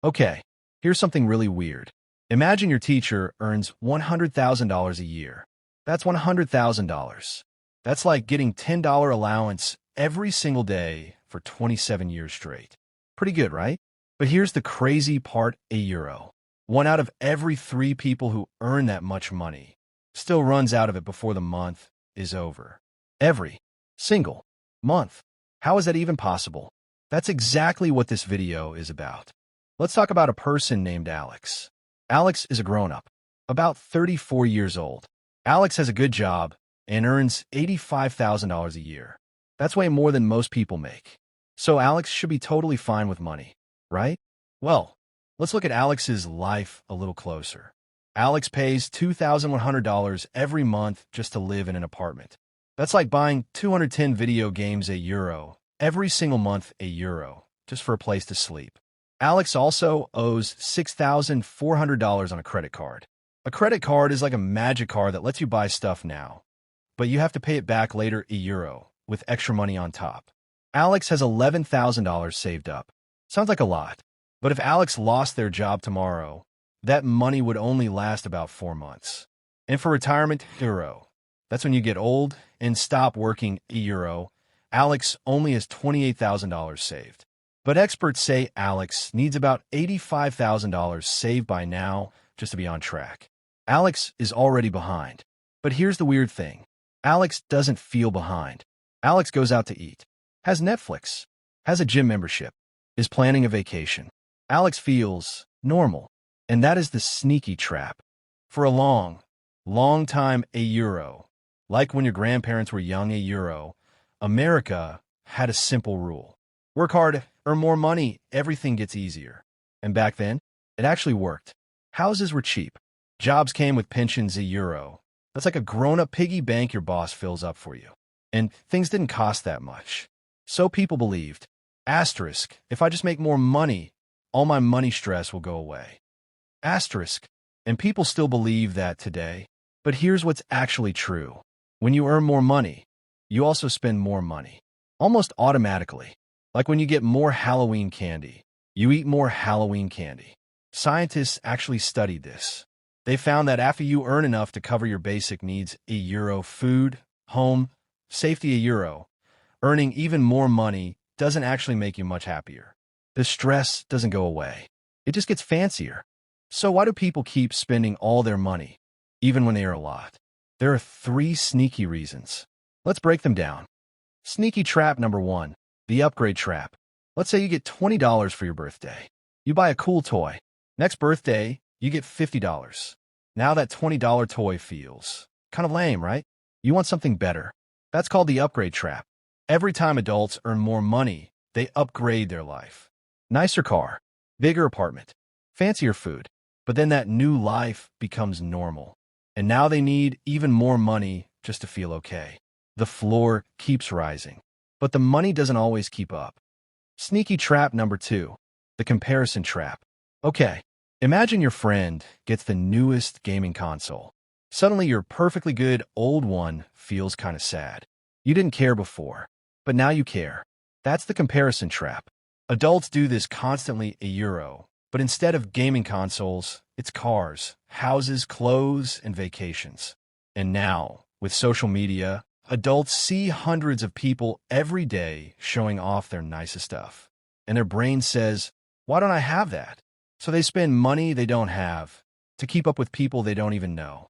Okay, here's something really weird. Imagine your teacher earns $100,000 a year. That's $100,000. That's like getting $10 allowance every single day for 27 years straight. Pretty good, right? But here's the crazy part, a euro. One out of every three people who earn that much money still runs out of it before the month is over. Every single month. How is that even possible? That's exactly what this video is about. Let's talk about a person named Alex. Alex is a grown-up, about 34 years old. Alex has a good job and earns $85,000 a year. That's way more than most people make. So Alex should be totally fine with money, right? Well, let's look at Alex's life a little closer. Alex pays $2,100 every month just to live in an apartment. That's like buying 210 video games a euro, every single month a euro, just for a place to sleep. Alex also owes $6,400 on a credit card. A credit card is like a magic card that lets you buy stuff now, but you have to pay it back later a euro, with extra money on top. Alex has $11,000 saved up. Sounds like a lot, but if Alex lost their job tomorrow, that money would only last about 4 months. And for retirement, euro. That's when you get old and stop working a euro. Alex only has $28,000 saved. But experts say Alex needs about $85,000 saved by now just to be on track. Alex is already behind. But here's the weird thing. Alex doesn't feel behind. Alex goes out to eat, has Netflix, has a gym membership, is planning a vacation. Alex feels normal. And that is the sneaky trap. For a long time, a euro, like when your grandparents were young, a euro, America had a simple rule. Work hard, earn more money, everything gets easier. And back then, it actually worked. Houses were cheap. Jobs came with pensions a euro. That's like a grown-up piggy bank your boss fills up for you. And things didn't cost that much. So people believed, asterisk, if I just make more money, all my money stress will go away. Asterisk. And people still believe that today. But here's what's actually true. When you earn more money, you also spend more money. Almost automatically. Like when you get more Halloween candy, you eat more Halloween candy. Scientists actually studied this. They found that after you earn enough to cover your basic needs, a euro, food, home, safety a euro, earning even more money doesn't actually make you much happier. The stress doesn't go away. It just gets fancier. So why do people keep spending all their money, even when they earn a lot? There are 3 sneaky reasons. Let's break them down. Sneaky trap number 1, the upgrade trap. Let's say you get $20 for your birthday. You buy a cool toy. Next birthday, you get $50. Now that $20 toy feels kind of lame, right? You want something better. That's called the upgrade trap. Every time adults earn more money, they upgrade their life. Nicer car, bigger apartment, fancier food. But then that new life becomes normal. And now they need even more money just to feel okay. The floor keeps rising. But the money doesn't always keep up. Sneaky trap number 2, the comparison trap. Okay, imagine your friend gets the newest gaming console. Suddenly your perfectly good old one feels kind of sad. You didn't care before, but now you care. That's the comparison trap. Adults do this constantly a euro. But instead of gaming consoles, it's cars, houses, clothes, and vacations. And now, with social media, adults see hundreds of people every day showing off their nicest stuff. And their brain says, why don't I have that? So they spend money they don't have to keep up with people they don't even know.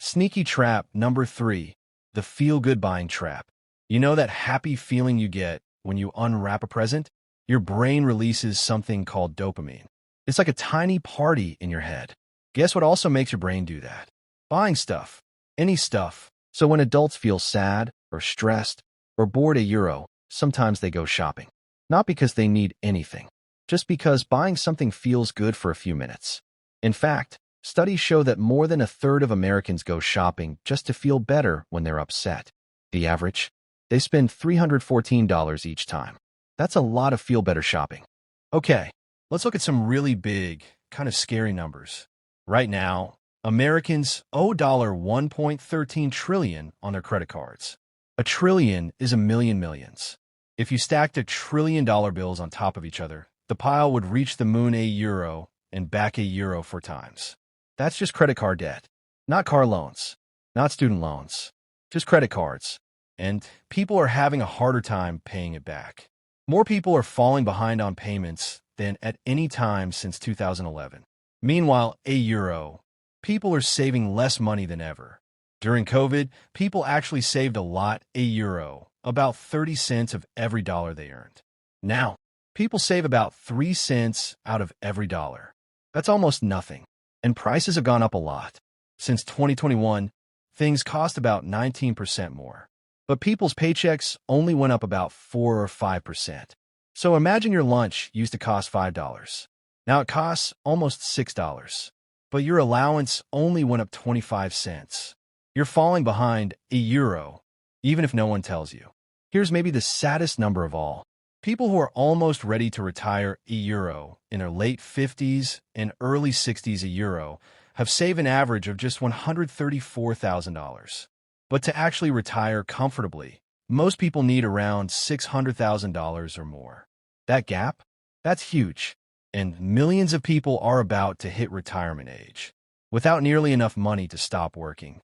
Sneaky trap number 3, the feel-good buying trap. You know that happy feeling you get when you unwrap a present? Your brain releases something called dopamine. It's like a tiny party in your head. Guess what also makes your brain do that? Buying stuff. Any stuff. So when adults feel sad or stressed or bored a euro, sometimes they go shopping. Not because they need anything, just because buying something feels good for a few minutes. In fact, studies show that more than a third of Americans go shopping just to feel better when they're upset. The average? They spend $314 each time. That's a lot of feel-better shopping. Okay. Let's look at some really big, kind of scary numbers. Right now, Americans owe $1.13 trillion on their credit cards. A trillion is a million millions. If you stacked $1 trillion bills on top of each other, the pile would reach the moon €1 and back €1 4 times. That's just credit card debt. Not car loans, not student loans, just credit cards. And people are having a harder time paying it back. More people are falling behind on payments than at any time since 2011. Meanwhile, €1, people are saving less money than ever. During COVID, people actually saved a lot, €1, about 30 cents of every dollar they earned. Now, people save about 3 cents out of every dollar. That's almost nothing. And prices have gone up a lot. Since 2021, things cost about 19% more. But people's paychecks only went up about 4 or 5%. So imagine your lunch used to cost $5. Now it costs almost $6. But your allowance only went up 25 cents. You're falling behind €1, even if no one tells you. Here's maybe the saddest number of all. People who are almost ready to retire €1 in their late 50s and early 60s €1 have saved an average of just $134,000. But to actually retire comfortably, most people need around $600,000 or more. That gap? That's huge. And millions of people are about to hit retirement age without nearly enough money to stop working.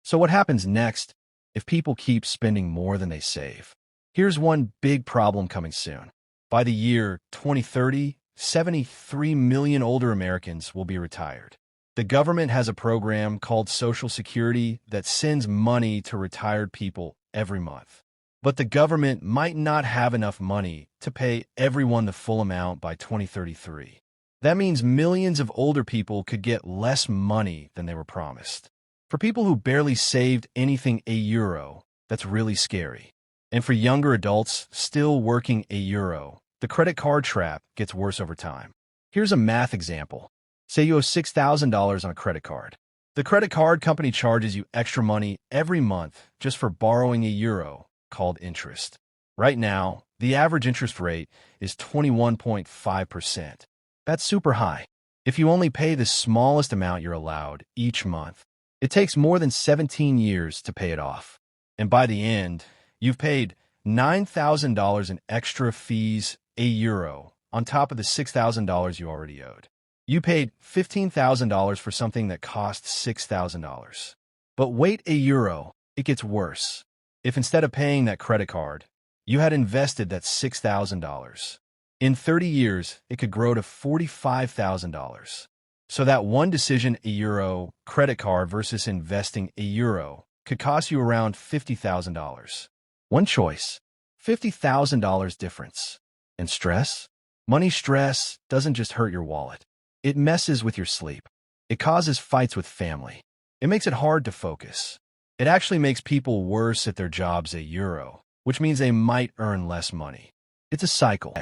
So what happens next if people keep spending more than they save? Here's one big problem coming soon. By the year 2030, 73 million older Americans will be retired. The government has a program called Social Security that sends money to retired people every month. But the government might not have enough money to pay everyone the full amount by 2033. That means millions of older people could get less money than they were promised. For people who barely saved anything €1, that's really scary. And for younger adults still working €1, the credit card trap gets worse over time. Here's a math example. Say you owe $6,000 on a credit card. The credit card company charges you extra money every month just for borrowing €1, called interest. Right now, the average interest rate is 21.5%. That's super high. If you only pay the smallest amount you're allowed each month, it takes more than 17 years to pay it off. And by the end, you've paid $9,000 in extra fees, €1, on top of the $6,000 you already owed. You paid $15,000 for something that cost $6,000. But wait, €1, it gets worse. If instead of paying that credit card, you had invested that $6,000, in 30 years, it could grow to $45,000. So that one decision, €1 credit card versus investing €1, could cost you around $50,000. One choice, $50,000 difference. And stress? Money stress doesn't just hurt your wallet. It messes with your sleep. It causes fights with family. It makes it hard to focus. It actually makes people worse at their jobs €1, which means they might earn less money. It's a cycle.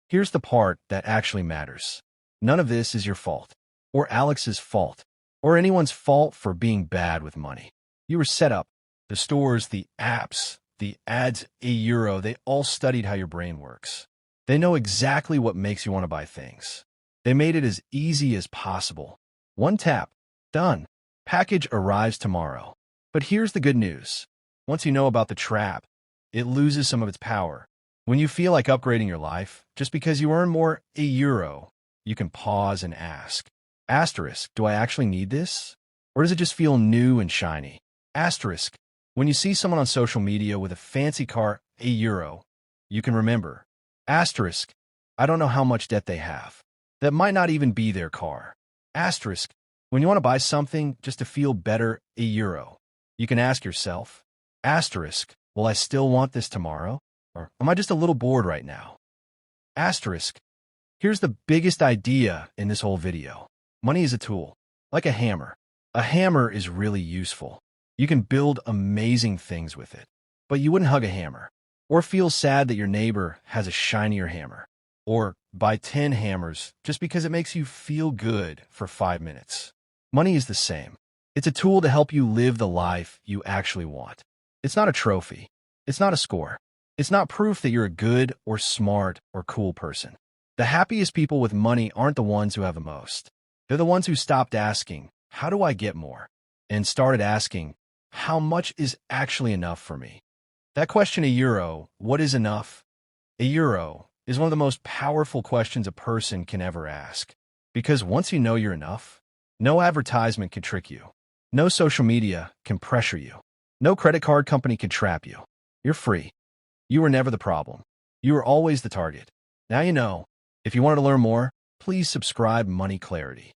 Here's the part that actually matters. None of this is your fault, or Alex's fault, or anyone's fault for being bad with money. You were set up. The stores, the apps, the ads, €1, they all studied how your brain works. They know exactly what makes you want to buy things. They made it as easy as possible. One tap, done. Package arrives tomorrow. But here's the good news. Once you know about the trap, it loses some of its power. When you feel like upgrading your life, just because you earn more €1, you can pause and ask, asterisk, do I actually need this? Or does it just feel new and shiny? Asterisk, when you see someone on social media with a fancy car, €1, you can remember, asterisk, I don't know how much debt they have. That might not even be their car. Asterisk, when you want to buy something just to feel better, €1, you can ask yourself, asterisk, will I still want this tomorrow? Or am I just a little bored right now? Asterisk, here's the biggest idea in this whole video. Money is a tool, like a hammer. A hammer is really useful. You can build amazing things with it. But you wouldn't hug a hammer, or feel sad that your neighbor has a shinier hammer, or buy 10 hammers just because it makes you feel good for 5 minutes. Money is the same. It's a tool to help you live the life you actually want. It's not a trophy. It's not a score. It's not proof that you're a good or smart or cool person. The happiest people with money aren't the ones who have the most. They're the ones who stopped asking, how do I get more? And started asking, how much is actually enough for me? That question, €1, what is enough? €1 is one of the most powerful questions a person can ever ask. Because once you know you're enough, no advertisement can trick you. No social media can pressure you. No credit card company can trap you. You're free. You were never the problem. You were always the target. Now you know. If you wanted to learn more, please subscribe Money Clarity.